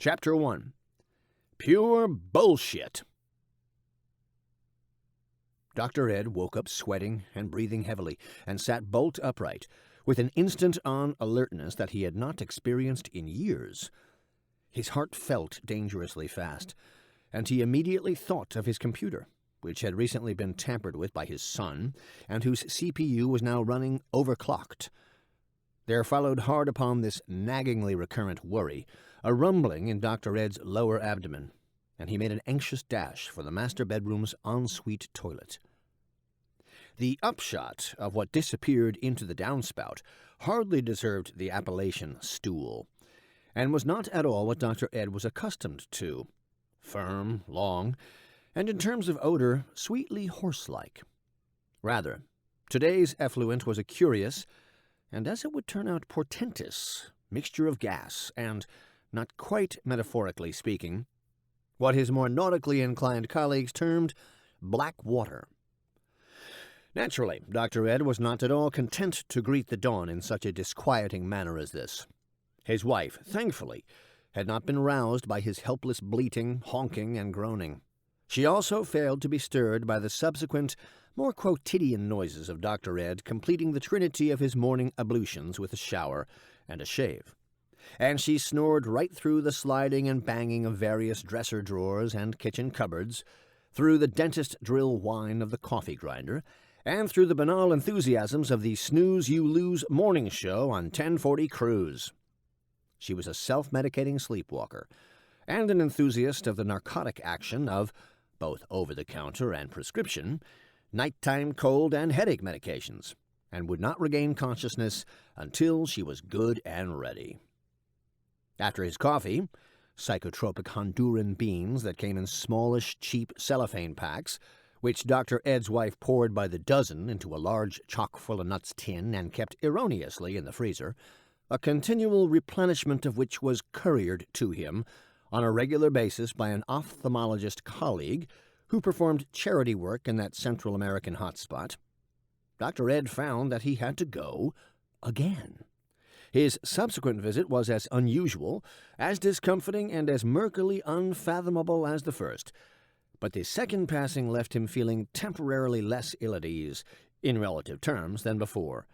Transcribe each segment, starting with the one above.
Chapter 1. Pure Bullshit. Dr. Ed woke up sweating and breathing heavily and sat bolt upright, with an instant-on alertness that he had not experienced in years. His heart felt dangerously fast, and he immediately thought of his computer, which had recently been tampered with by his son, and whose CPU was now running overclocked. There followed hard upon this naggingly recurrent worry a rumbling in Dr. Ed's lower abdomen, and he made an anxious dash for the master bedroom's ensuite toilet. The upshot of what disappeared into the downspout hardly deserved the appellation stool, and was not at all what Dr. Ed was accustomed to. Firm, long, and in terms of odor, sweetly horse-like. Rather, today's effluent was a curious, and as it would turn out portentous, mixture of gas and, not quite metaphorically speaking, what his more nautically inclined colleagues termed black water. Naturally, Dr. Ed was not at all content to greet the dawn in such a disquieting manner as this. His wife, thankfully, had not been roused by his helpless bleating, honking, and groaning. She also failed to be stirred by the subsequent, more quotidian noises of Dr. Ed completing the trinity of his morning ablutions with a shower and a shave. And she snored right through the sliding and banging of various dresser drawers and kitchen cupboards, through the dentist drill whine of the coffee grinder, and through the banal enthusiasms of the snooze-you-lose morning show on 1040 Cruise. She was a self-medicating sleepwalker, and an enthusiast of the narcotic action of, both over-the-counter and prescription, nighttime cold and headache medications, and would not regain consciousness until she was good and ready. After his coffee, psychotropic Honduran beans that came in smallish, cheap cellophane packs, which Dr. Ed's wife poured by the dozen into a large chock-full-of-nuts tin and kept erroneously in the freezer, a continual replenishment of which was couriered to him on a regular basis by an ophthalmologist colleague who performed charity work in that Central American hotspot, Dr. Ed found that he had to go again. His subsequent visit was as unusual, as discomfiting, and as murkily unfathomable as the first, but the second passing left him feeling temporarily less ill at ease, in relative terms, than before.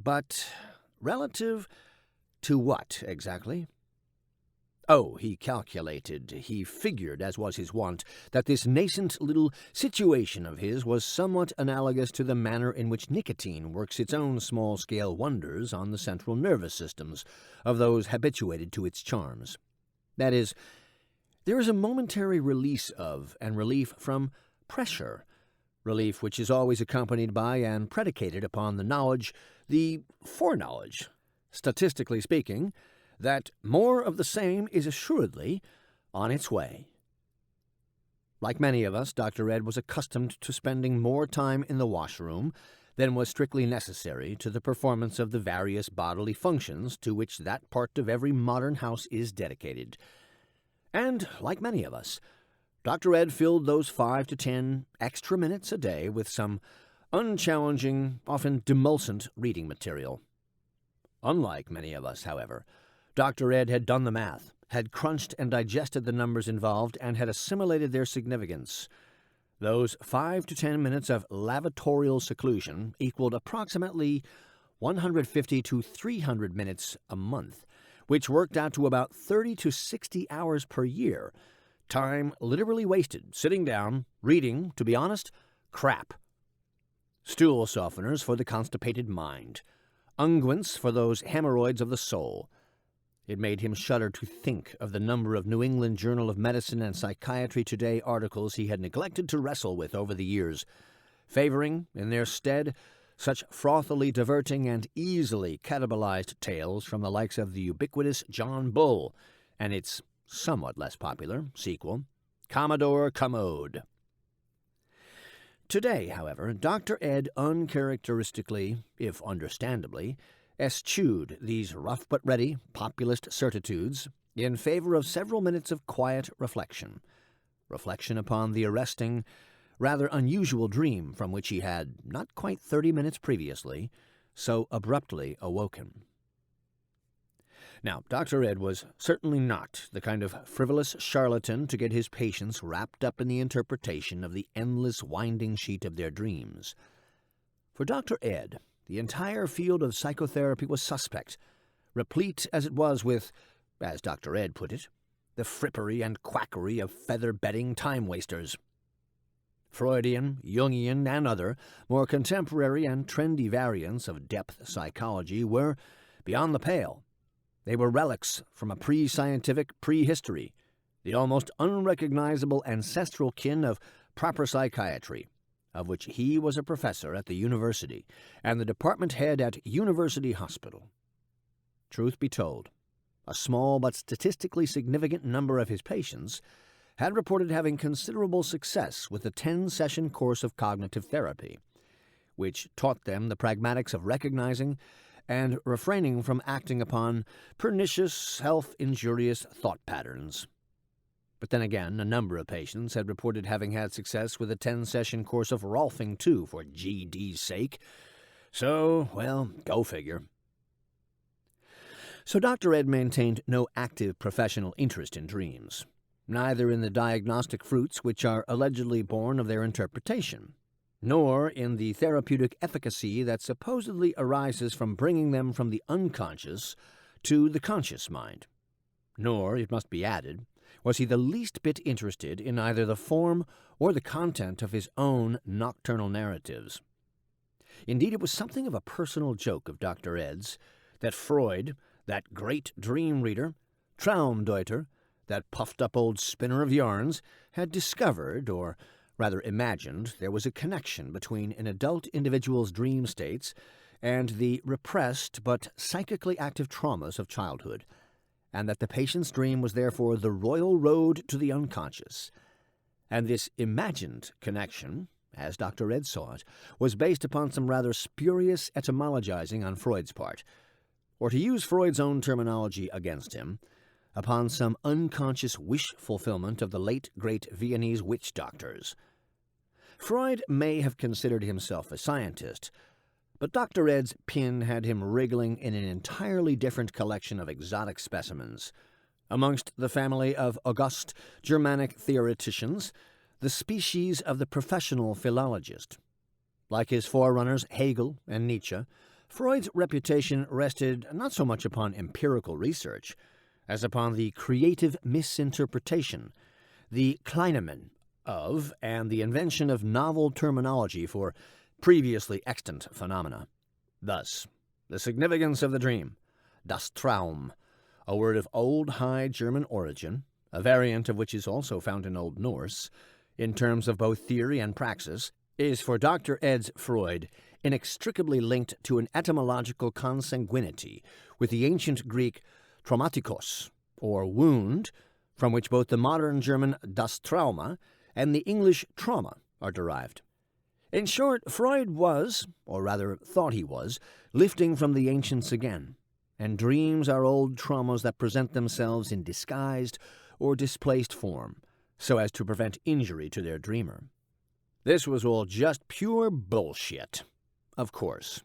But relative to what, exactly? Oh, he calculated, he figured, as was his wont, that this nascent little situation of his was somewhat analogous to the manner in which nicotine works its own small-scale wonders on the central nervous systems of those habituated to its charms. That is, there is a momentary release of and relief from pressure, relief which is always accompanied by and predicated upon the knowledge, the foreknowledge, statistically speaking, that more of the same is assuredly on its way. Like many of us, Dr. Ed was accustomed to spending more time in the washroom than was strictly necessary to the performance of the various bodily functions to which that part of every modern house is dedicated. And, like many of us, Dr. Ed filled those 5 to 10 extra minutes a day with some unchallenging, often demulcent reading material. Unlike many of us, however, Dr. Ed had done the math, had crunched and digested the numbers involved, and had assimilated their significance. Those 5 to 10 minutes of lavatorial seclusion equaled approximately 150 to 300 minutes a month, which worked out to about 30 to 60 hours per year. Time literally wasted, sitting down, reading, to be honest, crap. Stool softeners for the constipated mind. Unguents for those hemorrhoids of the soul. It made him shudder to think of the number of New England Journal of Medicine and Psychiatry Today articles he had neglected to wrestle with over the years, favoring, in their stead, such frothily diverting and easily catabolized tales from the likes of the ubiquitous John Bull and its somewhat less popular sequel, Commodore Commode. Today, however, Dr. Ed uncharacteristically, if understandably, eschewed these rough but ready populist certitudes in favor of several minutes of quiet reflection upon the arresting, rather unusual dream from which he had, not quite 30 minutes previously, so abruptly awoken. Now, Dr. Ed was certainly not the kind of frivolous charlatan to get his patients wrapped up in the interpretation of the endless winding sheet of their dreams. For Dr. Ed, the entire field of psychotherapy was suspect, replete as it was with, as Dr. Ed put it, the frippery and quackery of feather-bedding time-wasters. Freudian, Jungian, and other more contemporary and trendy variants of depth psychology were beyond the pale. They were relics from a pre-scientific prehistory, the almost unrecognizable ancestral kin of proper psychiatry, of which he was a professor at the university and the department head at University Hospital. Truth be told, a small but statistically significant number of his patients had reported having considerable success with the 10-session course of cognitive therapy, which taught them the pragmatics of recognizing and refraining from acting upon pernicious, health-injurious thought patterns. But then again, a number of patients had reported having had success with a 10-session course of Rolfing, too, for GD's sake. So, well, go figure. So Dr. Ed maintained no active professional interest in dreams, neither in the diagnostic fruits which are allegedly born of their interpretation, nor in the therapeutic efficacy that supposedly arises from bringing them from the unconscious to the conscious mind. Nor, it must be added, was he the least bit interested in either the form or the content of his own nocturnal narratives. Indeed, it was something of a personal joke of Dr. Ed's that Freud, that great dream reader, Traumdeuter, that puffed-up old spinner of yarns, had discovered, or rather imagined, there was a connection between an adult individual's dream states and the repressed but psychically active traumas of childhood, and that the patient's dream was therefore the royal road to the unconscious. And this imagined connection, as Dr. Ed saw it, was based upon some rather spurious etymologizing on Freud's part, or to use Freud's own terminology against him, upon some unconscious wish fulfillment of the late great Viennese witch doctors. Freud may have considered himself a scientist, but Dr. Ed's pin had him wriggling in an entirely different collection of exotic specimens, amongst the family of august Germanic theoreticians, the species of the professional philologist. Like his forerunners Hegel and Nietzsche, Freud's reputation rested not so much upon empirical research as upon the creative misinterpretation, the Kleinemann of, and the invention of novel terminology for previously extant phenomena. Thus, the significance of the dream, das Traum, a word of Old High German origin, a variant of which is also found in Old Norse, in terms of both theory and praxis, is for Dr. Ed's Freud inextricably linked to an etymological consanguinity with the ancient Greek traumatikos, or wound, from which both the modern German das Trauma and the English trauma are derived. In short, Freud was, or rather thought he was, lifting from the ancients again, and dreams are old traumas that present themselves in disguised or displaced form, so as to prevent injury to their dreamer. This was all just pure bullshit, of course.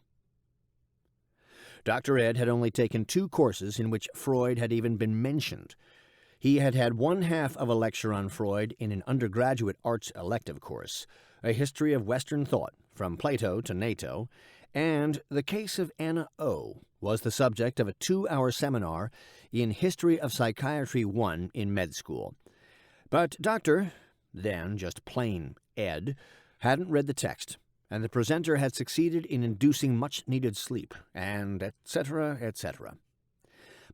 Dr. Ed had only taken 2 courses in which Freud had even been mentioned. He had had one half of a lecture on Freud in an undergraduate arts elective course, a history of Western thought, from Plato to NATO, and The Case of Anna O. was the subject of a 2-hour seminar in History of Psychiatry 1 in med school. But Dr., then just plain Ed, hadn't read the text, and the presenter had succeeded in inducing much-needed sleep, and etc., etc.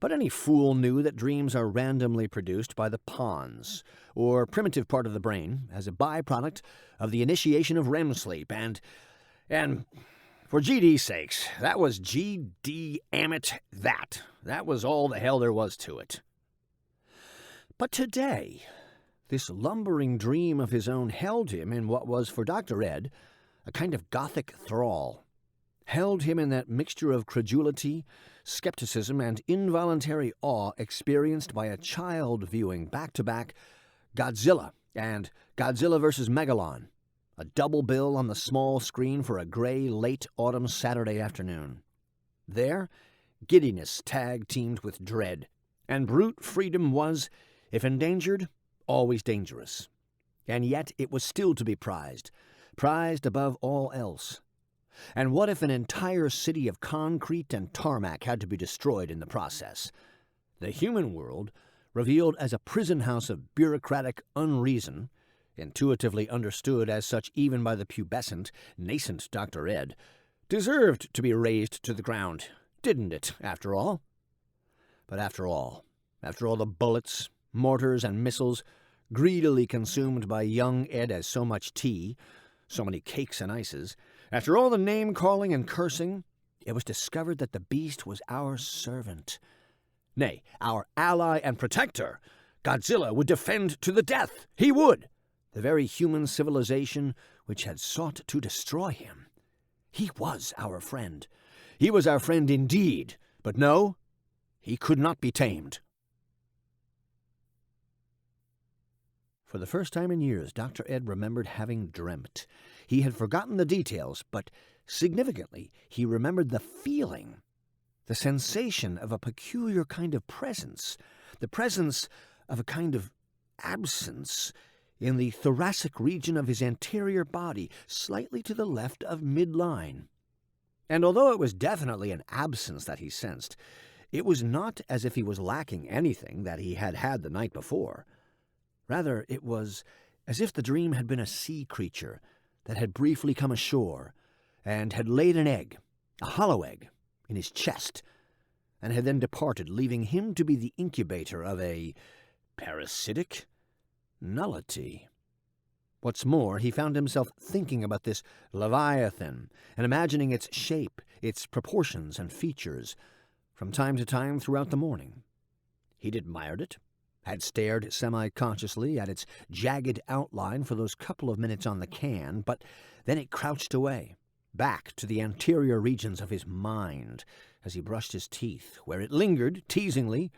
But any fool knew that dreams are randomly produced by the pons, or primitive part of the brain, as a byproduct of the initiation of REM sleep, and for GD's sakes, that was GD, amit, that. That was all the hell there was to it. But today, this lumbering dream of his own held him in what was, for Dr. Ed, a kind of Gothic thrall, held him in that mixture of credulity, skepticism, and involuntary awe experienced by a child viewing back-to-back Godzilla and Godzilla vs. Megalon, a double bill on the small screen for a gray late autumn Saturday afternoon. There, giddiness tag-teamed with dread, and brute freedom was, if endangered, always dangerous. And yet it was still to be prized above all else. And what if an entire city of concrete and tarmac had to be destroyed in the process? The human world, revealed as a prison house of bureaucratic unreason, intuitively understood as such even by the pubescent, nascent Dr. Ed, deserved to be razed to the ground, didn't it, after all? But after all the bullets, mortars, and missiles greedily consumed by young Ed as so much tea, so many cakes and ices, after all the name-calling and cursing, it was discovered that the beast was our servant. Nay, our ally and protector. Godzilla would defend to the death. He would. The very human civilization which had sought to destroy him. He was our friend. He was our friend indeed. But no, he could not be tamed. For the first time in years, Dr. Ed remembered having dreamt. He had forgotten the details, but significantly, he remembered the feeling, the sensation of a peculiar kind of presence, the presence of a kind of absence in the thoracic region of his anterior body, slightly to the left of midline. And although it was definitely an absence that he sensed, it was not as if he was lacking anything that he had had the night before. Rather, it was as if the dream had been a sea creature that had briefly come ashore and had laid an egg, a hollow egg, in his chest, and had then departed, leaving him to be the incubator of a parasitic nullity. What's more, he found himself thinking about this Leviathan and imagining its shape, its proportions and features, from time to time throughout the morning. He'd admired it, had stared semi-consciously at its jagged outline for those couple of minutes on the can, but then it crouched away, back to the anterior regions of his mind, as he brushed his teeth, where it lingered, teasingly,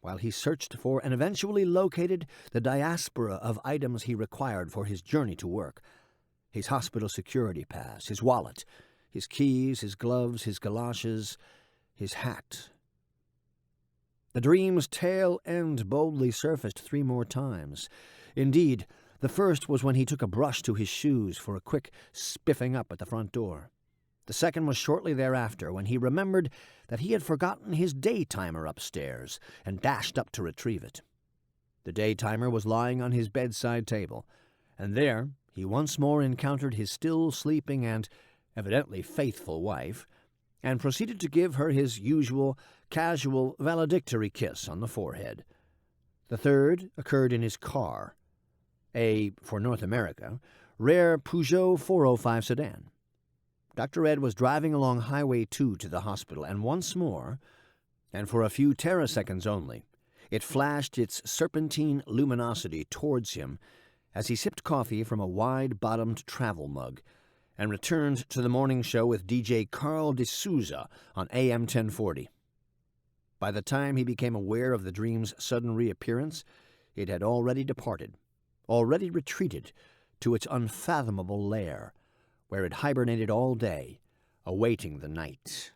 while he searched for and eventually located the diaspora of items he required for his journey to work. His hospital security pass, his wallet, his keys, his gloves, his galoshes, his hat. The dream's tail end boldly surfaced 3 more times. Indeed, the first was when he took a brush to his shoes for a quick spiffing up at the front door. The second was shortly thereafter, when he remembered that he had forgotten his day timer upstairs and dashed up to retrieve it. The day timer was lying on his bedside table, and there he once more encountered his still sleeping and evidently faithful wife, and proceeded to give her his usual casual valedictory kiss on the forehead. The third occurred in his car, a, for North America, rare Peugeot 405 sedan. Dr. Ed was driving along Highway 2 to the hospital, and once more, and for a few terraseconds only, it flashed its serpentine luminosity towards him as he sipped coffee from a wide-bottomed travel mug and returned to the morning show with DJ Carl D'Souza on AM 1040. By the time he became aware of the dream's sudden reappearance, it had already departed, already retreated to its unfathomable lair, where it hibernated all day, awaiting the night.